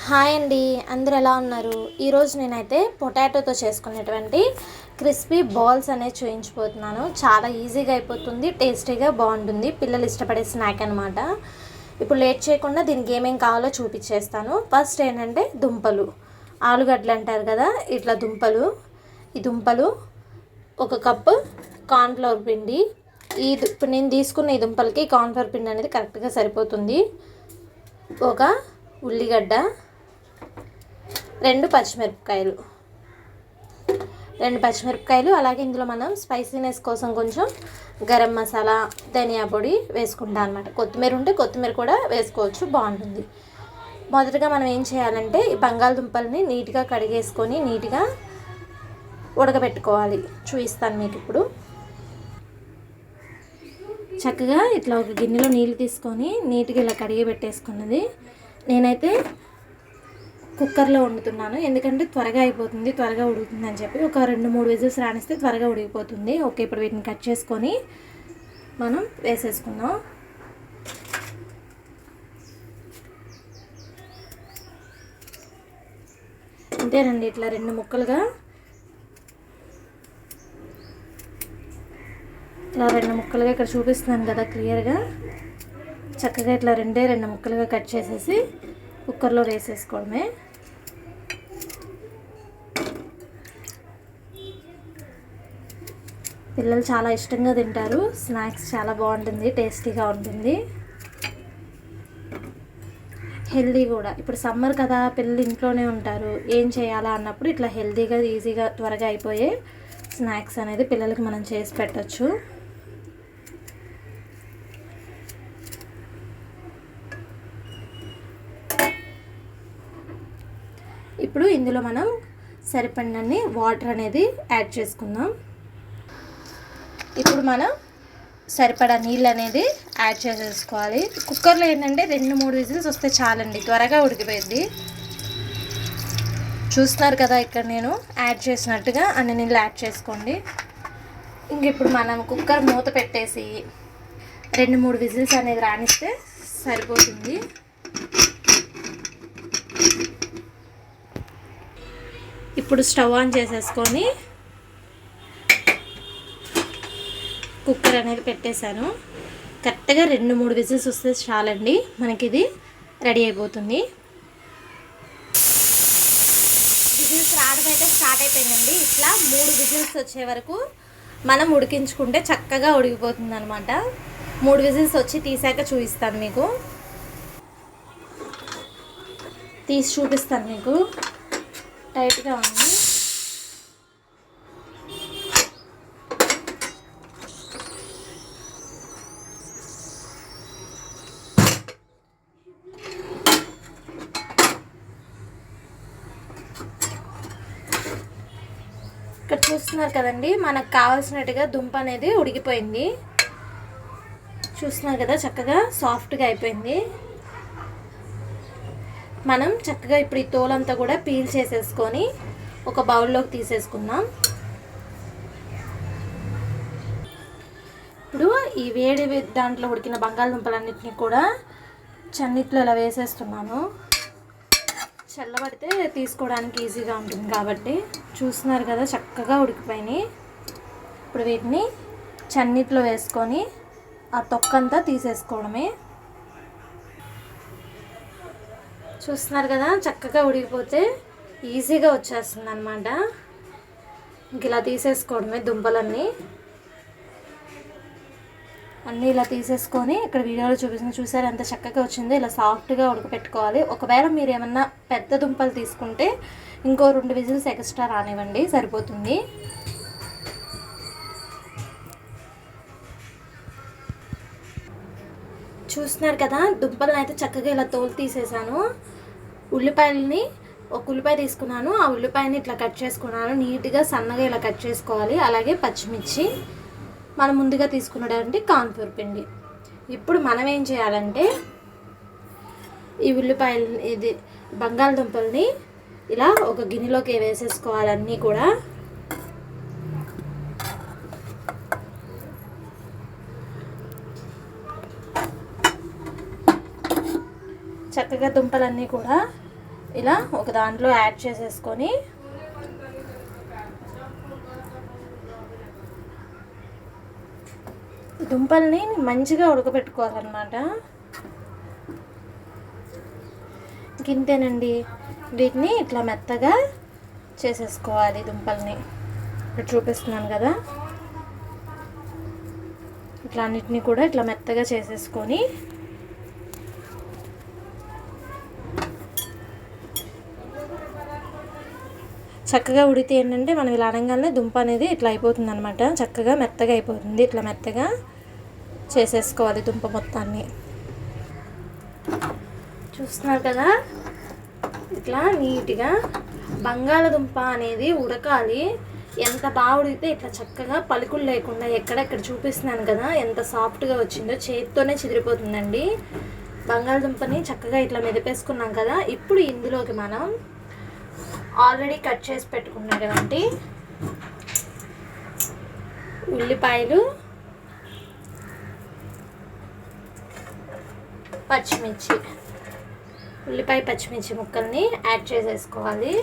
Hi అండి, అందరూ ఎలా ఉన్నారు? ఈరోజు నేనైతే పొటాటోతో చేసుకునేటువంటి క్రిస్పీ బాల్స్ అనేది చూపించబోతున్నాను. చాలా ఈజీగా అయిపోతుంది, టేస్టీగా బాగుంటుంది, పిల్లలు ఇష్టపడే స్నాక్ అనమాట. ఇప్పుడు లేట్ చేయకుండా దీనికి ఏమేమి కావాలో చూపించేస్తాను. ఫస్ట్ ఏంటంటే దుంపలు, ఆలుగడ్డలు అంటారు కదా, ఇట్లా దుంపలు. ఈ దుంపలు 1 కప్పు కార్న్ఫ్లవర్ పిండి. ఇప్పుడు నేను తీసుకున్న ఈ దుంపలకి కార్న్ఫ్లవర్ పిండి అనేది కరెక్ట్గా సరిపోతుంది. 1 ఉల్లిగడ్డ, 2 పచ్చిమిరపకాయలు, అలాగే ఇందులో మనం స్పైసీనెస్ కోసం కొంచెం గరం మసాలా, ధనియా పొడి వేసుకుంటాం అనమాట. కొత్తిమీర ఉంటే కొత్తిమీర కూడా వేసుకోవచ్చు, బాగుంటుంది. మొదటగా మనం ఏం చేయాలంటే ఈ బంగాళదుంపల్ని నీట్గా కడిగేసుకొని నీట్గా ఉడకబెట్టుకోవాలి. చూపిస్తాను మీకు ఇప్పుడు. చక్కగా ఇట్లా ఒక గిన్నెలో నీళ్ళు తీసుకొని నీట్గా ఇలా కడిగి పెట్టేసుకున్నది. నేనైతే కుక్కర్లో వండుతున్నాను, ఎందుకంటే త్వరగా అయిపోతుంది, త్వరగా ఉడుకుతుంది అని చెప్పి. ఒక 2-3 విజిల్స్ రానిస్తే త్వరగా ఉడికిపోతుంది. ఓకే, ఇప్పుడు వీటిని కట్ చేసుకొని మనం వేసేసుకుందాం. అంతేనండి, ఇట్లా 2 ముక్కలుగా, ఇలా 2 ముక్కలుగా ఇక్కడ చూపిస్తున్నాను కదా క్లియర్గా. చక్కగా ఇట్లా 2 ముక్కలుగా కట్ చేసేసి కుక్కర్లో వేసేసుకోవడమే. పిల్లలు చాలా ఇష్టంగా తింటారు, స్నాక్స్ చాలా బాగుంటుంది, టేస్టీగా ఉంటుంది, హెల్దీ కూడా. ఇప్పుడు సమ్మర్ కదా, పిల్లలు ఇంట్లోనే ఉంటారు, ఏం చేయాలా అన్నప్పుడు ఇట్లా హెల్దీగా ఈజీగా త్వరగా అయిపోయే స్నాక్స్ అనేది పిల్లలకి మనం చేసి పెట్టచ్చు. ఇప్పుడు ఇందులో మనం సరిపడినన్ని వాటర్ అనేది యాడ్ చేసుకుందాం. ఇప్పుడు మనం సరిపడా నీళ్ళు అనేది యాడ్ చేసేసుకోవాలి. కుక్కర్లో ఏంటంటే 2-3 విజిల్స్ వస్తే చాలండి, త్వరగా ఉడికిపోయింది. చూస్తున్నారు కదా, ఇక్కడ నేను యాడ్ చేసినట్టుగా అన్ని నీళ్ళు యాడ్ చేసుకోండి. ఇంక ఇప్పుడు మనం కుక్కర్ మూత పెట్టేసి 2-3 విజిల్స్ అనేది రానిస్తే సరిపోతుంది. ఇప్పుడు స్టవ్ ఆన్ చేసేసుకొని కుక్కర్ అనేది పెట్టేశాను. కరెక్ట్గా 2-3 విజిల్స్ వస్తే చాలండి, మనకి ఇది రెడీ అయిపోతుంది. విజిల్స్ రావడం అయితే స్టార్ట్ అయిపోయిందండి. ఇట్లా 3 విజిల్స్ వచ్చే వరకు మనం ఉడికించుకుంటే చక్కగా ఉడికిపోతుంది అనమాట. 3 విజిల్స్ వచ్చి తీసాక చూపిస్తాను మీకు, తీసి చూపిస్తాను మీకు. టైట్గా ఉంది. ఇక్కడ చూస్తున్నారు కదండి, మనకు కావాల్సినట్టుగా దుంప అనేది ఉడికిపోయింది. చూస్తున్నారు కదా, చక్కగా సాఫ్ట్గా అయిపోయింది. మనం చక్కగా ఇప్పుడు ఈ తోలంతా కూడా పీల్ చేసేసుకొని ఒక బౌల్లోకి తీసేసుకుందాం. ఇప్పుడు ఈ వేడి దాంట్లో ఉడికిన బంగాళదుంపలన్నింటినీ కూడా చన్నిట్లో ఇలా వేసేస్తున్నాను. చల్లబడితే తీసుకోవడానికి ఈజీగా ఉంటుంది కాబట్టి. చూస్తున్నారు కదా, చక్కగా ఉడికిపోయినాయి. ఇప్పుడు వీటిని చన్నిట్లో వేసుకొని ఆ తొక్కంతా తీసేసుకోవడమే. చూస్తున్నారు కదా, చక్కగా ఉడికిపోతే ఈజీగా వచ్చేస్తుంది అనమాట. ఇంక ఇలా తీసేసుకోవడమే దుంపలన్నీ. అన్నీ ఇలా తీసేసుకొని ఇక్కడ వీడియోలో చూసారు ఎంత చక్కగా వచ్చిందో. ఇలా సాఫ్ట్గా ఉడకపెట్టుకోవాలి. ఒకవేళ మీరు ఏమన్నా పెద్ద దుంపలు తీసుకుంటే ఇంకో 2 విజిల్స్ ఎక్స్ట్రా రానివ్వండి, సరిపోతుంది. చూస్తున్నారు కదా, దుంపలను అయితే చక్కగా ఇలా తోలు తీసేసాను. ఉల్లిపాయలని 1 ఉల్లిపాయ తీసుకున్నాను, ఆ ఉల్లిపాయని ఇట్లా కట్ చేసుకున్నాను. నీట్గా సన్నగా ఇలా కట్ చేసుకోవాలి. అలాగే పచ్చిమిర్చి, మనం ముందుగా తీసుకున్నటువంటి కార్న్ఫ్లవర్ పిండి. ఇప్పుడు మనం ఏం చేయాలంటే ఈ ఉల్లిపాయలు, ఇది బంగాళదుంపల్ని ఇలా ఒక గిన్నెలోకి వేసేసుకోవాలి. అన్నీ కూడా చక్కగా దుంపలన్నీ కూడా ఇలా ఒక దాంట్లో యాడ్ చేసేసుకొని దుంపల్ని మంచిగా ఉడకబెట్టుకోవాలన్నమాట. ఇంతేనండి, వీటిని ఇట్లా మెత్తగా చేసేసుకోవాలి. దుంపల్ని ఇక్కడ చూపిస్తున్నాను కదా, ఇట్లా అన్నిటినీ కూడా ఇట్లా మెత్తగా చేసేసుకొని చక్కగా ఉడితే ఏంటంటే మనం ఇలా అనగానే దుంప అనేది ఇట్లా అయిపోతుంది అనమాట. చక్కగా మెత్తగా అయిపోతుంది. ఇట్లా మెత్తగా చేసేసుకోవాలి దుంప మొత్తాన్ని. చూస్తున్నారు కదా, ఇట్లా నీట్గా బంగాళదుంప అనేది ఉడకాలి. ఎంత బాగా ఉడికితే ఇట్లా చక్కగా పలుకులు లేకుండా ఎక్కడెక్కడ చూపిస్తున్నాను కదా ఎంత సాఫ్ట్గా వచ్చిందో, చేతితోనే చిదిరిపోతుందండి. బంగాళదుంపని చక్కగా ఇట్లా మెదిపేసుకున్నాం కదా. ఇప్పుడు ఇందులోకి మనం ఆల్రెడీ కట్ చేసి పెట్టుకున్నటువంటి ఉల్లిపాయలు, పచ్చిమిర్చి, ఉల్లిపాయ పచ్చిమిర్చి ముక్కల్ని యాడ్ చేసేసుకోవాలి.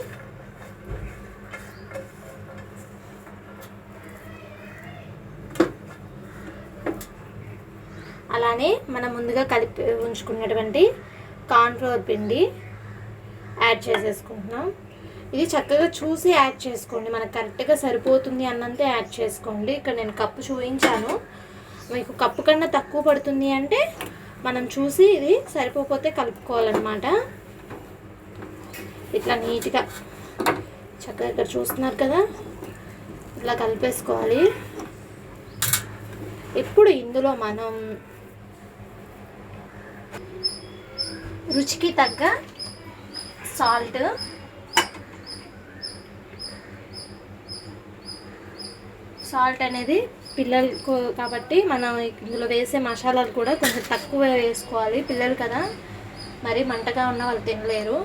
అలానే మనం ముందుగా కలిపి ఉంచుకున్నటువంటి కార్న్ఫ్లోర్ పిండి యాడ్ చేసేసుకుంటున్నాం. ఇది చక్కగా చూసి యాడ్ చేసుకోండి, మనకు కరెక్ట్గా సరిపోతుంది అన్నంతే యాడ్ చేసుకోండి. ఇక్కడ నేను కప్పు చూపించాను, మీకు కప్పు కన్నా తక్కువ పడుతుంది అంటే మనం చూసి ఇది సరిపోతే కలుపుకోవాలన్నమాట. ఇట్లా నీట్గా చక్కగా ఇక్కడ చూస్తున్నారు కదా, ఇట్లా కలిపేసుకోవాలి. ఇప్పుడు ఇందులో మనం రుచికి తగ్గ సాల్ట్ అనేది పిల్లలకు కాబట్టి మనం ఇందులో వేసే మసాలాలు కూడా కొంచెం తక్కువ వేసుకోవాలి. పిల్లలు కదా, మరి మంటగా ఉన్న వాళ్ళు తినలేరు.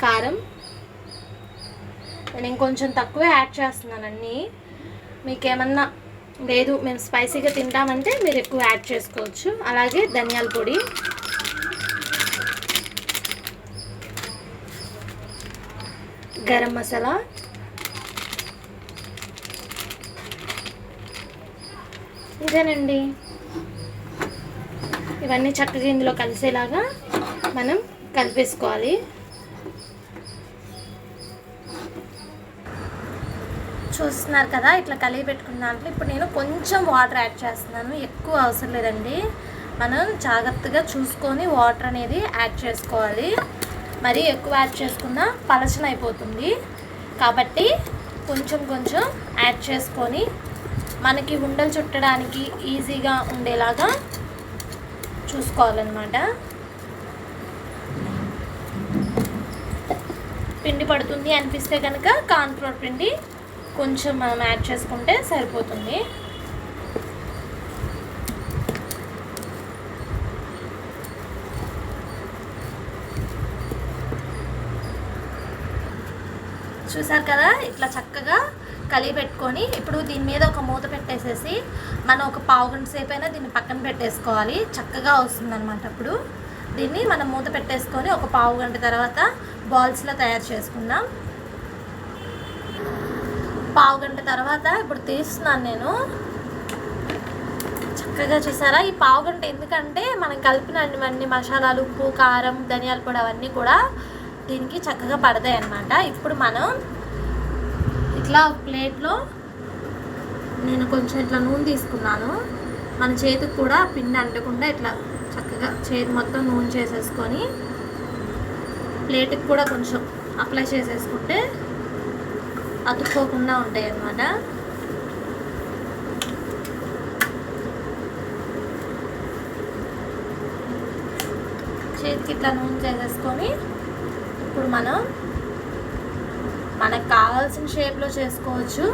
కారం నేను ఇంకొంచెం తక్కువ యాడ్ చేస్తున్నానండి. మీకేమన్నా లేదు మేము స్పైసీగా తింటామంటే మీరు ఎక్కువ యాడ్ చేసుకోవచ్చు. అలాగే ధనియాల పొడి, గరం మసాలా, ఇదేనండి. ఇవన్నీ చక్కగా ఇందులో కలిసేలాగా మనం కలిపేసుకోవాలి. చూస్తున్నారు కదా, ఇట్లా కలిపి పెట్టుకున్న దాంట్లో ఇప్పుడు నేను కొంచెం వాటర్ యాడ్ చేస్తున్నాను. ఎక్కువ అవసరం లేదండి, మనం జాగ్రత్తగా చూసుకొని వాటర్ అనేది యాడ్ చేసుకోవాలి. మరి ఎక్కువ యాడ్ చేసుకున్నా పలచన అయిపోతుంది. కాబట్టి కొంచెం కొంచెం యాడ్ చేసుకొని మనకి ఉండలు చుట్టడానికి ఈజీగా ఉండేలాగా చూసుకోవాలన్నమాట. పిండి పడుతుంది అనిపిస్తే కనుక కార్న్ఫ్లోర్ పిండి కొంచెం మనం యాడ్ చేసుకుంటే సరిపోతుంది. చూసారు కదా, ఇట్లా చక్కగా కలిపి పెట్టుకొని ఇప్పుడు దీని మీద ఒక మూత పెట్టేసేసి మనం ఒక పావు గంట సేపు అయినా దీన్ని పక్కన పెట్టేసుకోవాలి. చక్కగా వస్తుందన్నమాట. అప్పుడు దీన్ని మనం మూత పెట్టేసుకొని ఒక పావు గంట తర్వాత బాల్స్లో తయారు చేసుకుందాం. పావు గంట తర్వాత ఇప్పుడు తీస్తున్నాను నేను. చక్కగా చూసారా, ఈ పావు గంట ఎందుకంటే మనం కలిపిన అన్ని మసాలాలు, ఉప్పు, కారం, ధనియాల పొడి అవన్నీ కూడా దీనికి చక్కగా పడతాయి అన్నమాట. ఇప్పుడు మనం ఇట్లా ప్లేట్లో నేను కొంచెం ఇట్లా నూనె తీసుకున్నాను. మన చేతికి కూడా పిండి అంటకుండా ఇట్లా చక్కగా చేతి మొత్తం నూనె చేసేసుకొని ప్లేట్కి కూడా కొంచెం అప్లై చేసేసుకుంటే అతుక్కోకుండా ఉంటాయి అన్నమాట. చేతికి ఇట్లా నూనె చేసేసుకొని ఇప్పుడు మనం మనకు కావాల్సిన షేప్లో చేసుకోవచ్చు,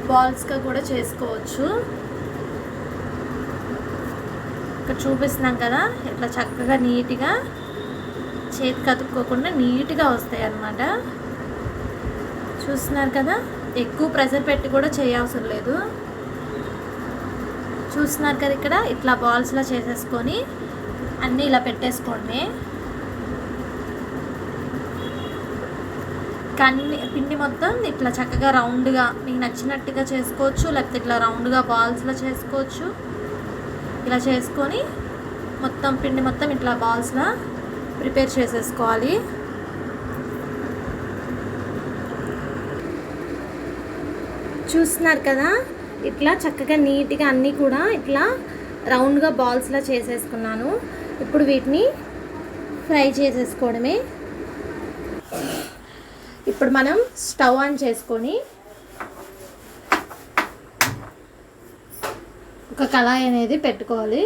బాల్స్గా కూడా చేసుకోవచ్చు. ఇక్కడ చూపిస్తున్నాం కదా, ఇట్లా చక్కగా నీట్గా చేతికి అతుక్కోకుండా నీట్గా వస్తాయి అన్నమాట. చూస్తున్నారు కదా, ఎక్కువ ప్రెషర్ పెట్టి కూడా చేయవసరం లేదు. చూస్తున్నారు కదా, ఇక్కడ ఇట్లా బాల్స్లా చేసేసుకొని అన్నీ ఇలా పెట్టేసుకోండి. పిండి మొత్తం ఇట్లా చక్కగా రౌండ్గా మీకు నచ్చినట్టుగా చేసుకోవచ్చు, లేకపోతే ఇట్లా రౌండ్గా బాల్స్లో చేసుకోవచ్చు. ఇలా చేసుకొని మొత్తం పిండి మొత్తం ఇట్లా బాల్స్లా ప్రిపేర్ చేసేసుకోవాలి. చూస్తున్నారు కదా, ఇట్లా చక్కగా నీట్గా అన్నీ కూడా ఇట్లా రౌండ్గా బాల్స్లా చేసేసుకున్నాను. ఇప్పుడు వీటిని ఫ్రై చేసేసుకోవడమే. ఇప్పుడు మనం స్టవ్ ఆన్ చేసుకొని ఒక కళాయి అనేది పెట్టుకోవాలి.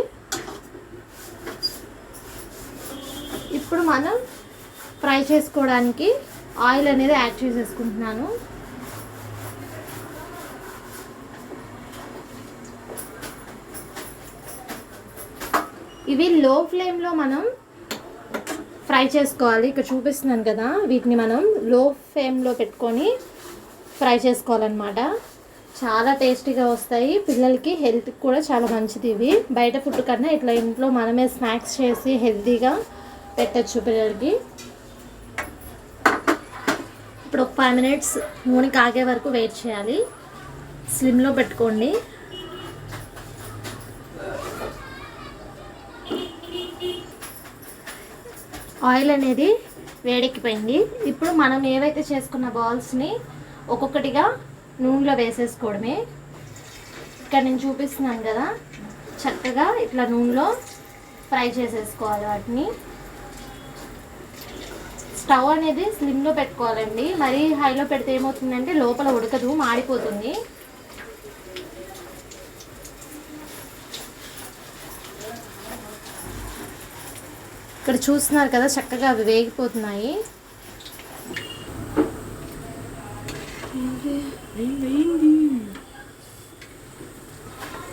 ఇప్పుడు మనం ఫ్రై చేసుకోవడానికి ఆయిల్ అనేది యాడ్ చేసేసుకుంటున్నాను. ఇవి లో ఫ్లేమ్లో మనం ఫ్రై చేసుకోవాలి. ఇక్కడ చూపిస్తున్నాను కదా, వీటిని మనం లో ఫ్లేమ్లో పెట్టుకొని ఫ్రై చేసుకోవాలన్నమాట. చాలా టేస్టీగా వస్తాయి, పిల్లలకి హెల్త్కి కూడా చాలా మంచిది. ఇవి బయట ఫుడ్ కన్నా ఇట్లా ఇంట్లో మనమే స్నాక్స్ చేసి హెల్తీగా పెట్టచ్చు పిల్లలకి. ఇప్పుడు ఒక 5 minutes నూనె కాగే వరకు వెయిట్ చేయాలి. స్లిమ్లో పెట్టుకోండి. ఆయిల్ అనేది వేడెక్కిపోయింది. ఇప్పుడు మనం ఏవైతే చేసుకున్న బాల్స్ని ఒక్కొక్కటిగా నూనెలో వేసేసుకోవడమే. ఇక్కడ నేను చూపిస్తున్నాను కదా, చక్కగా ఇట్లా నూనెలో ఫ్రై చేసేసుకోవాలి వాటిని. స్టవ్ అనేది స్లిమ్లో పెట్టుకోవాలండి, మరీ హైలో పెడితే ఏమవుతుందంటే లోపల ఉడకదు, మాడిపోతుంది. ఇక్కడ చూస్తున్నారు కదా, చక్కగా అవి వేగిపోతున్నాయి.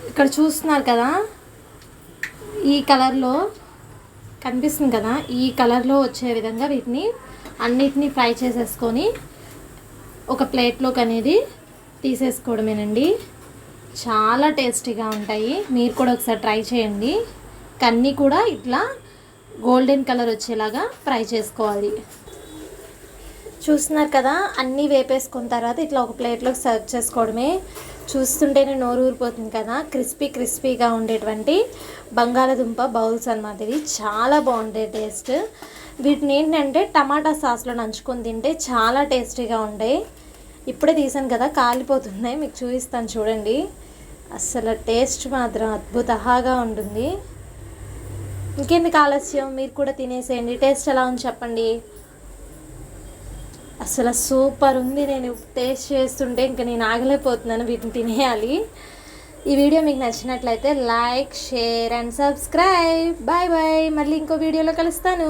ఇక్కడ చూస్తున్నారు కదా, ఈ కలర్లో కనిపిస్తుంది కదా, ఈ కలర్లో వచ్చే విధంగా వీటిని అన్నిటినీ ఫ్రై చేసేసుకొని ఒక ప్లేట్లోకి అనేది తీసేసుకోవడమేనండి. చాలా టేస్టీగా ఉంటాయి. మీరు కూడా ఒకసారి ట్రై చేయండి. కన్నీ కూడా ఇట్లా గోల్డెన్ కలర్ వచ్చేలాగా ఫ్రై చేసుకోవాలి. చూస్తున్నారు కదా, అన్నీ వేపేసుకున్న తర్వాత ఇట్లా ఒక ప్లేట్లోకి సర్వ్ చేసుకోవడమే. చూస్తుంటేనే నోరు ఊరిపోతుంది కదా. క్రిస్పీగా ఉండేటువంటి బంగాళదుంప బౌల్స్ అన్నమాట. ఇవి చాలా బాగుంటాయి టేస్ట్. వీటిని ఏంటంటే టమాటా సాస్లో నంచుకొని తింటే చాలా టేస్టీగా ఉంటాయి. ఇప్పుడే తీసాను కదా, కాలిపోతున్నాయి. మీకు చూపిస్తాను చూడండి. అసలు టేస్ట్ మాత్రం అద్భుతంగా ఉంటుంది. ఇంకెందుకు ఆలస్యం, మీరు కూడా తినేసేయండి. టేస్ట్ ఎలా ఉంది చెప్పండి. అసలు సూపర్ ఉంది. నేను టేస్ట్ చేస్తుంటే ఇంకా నేను ఆగలేకపోతున్నాను, వీటిని తినేయాలి. ఈ వీడియో మీకు నచ్చినట్లయితే like, share and subscribe. Bye bye. మళ్ళీ ఇంకో వీడియోలో కలుస్తాను.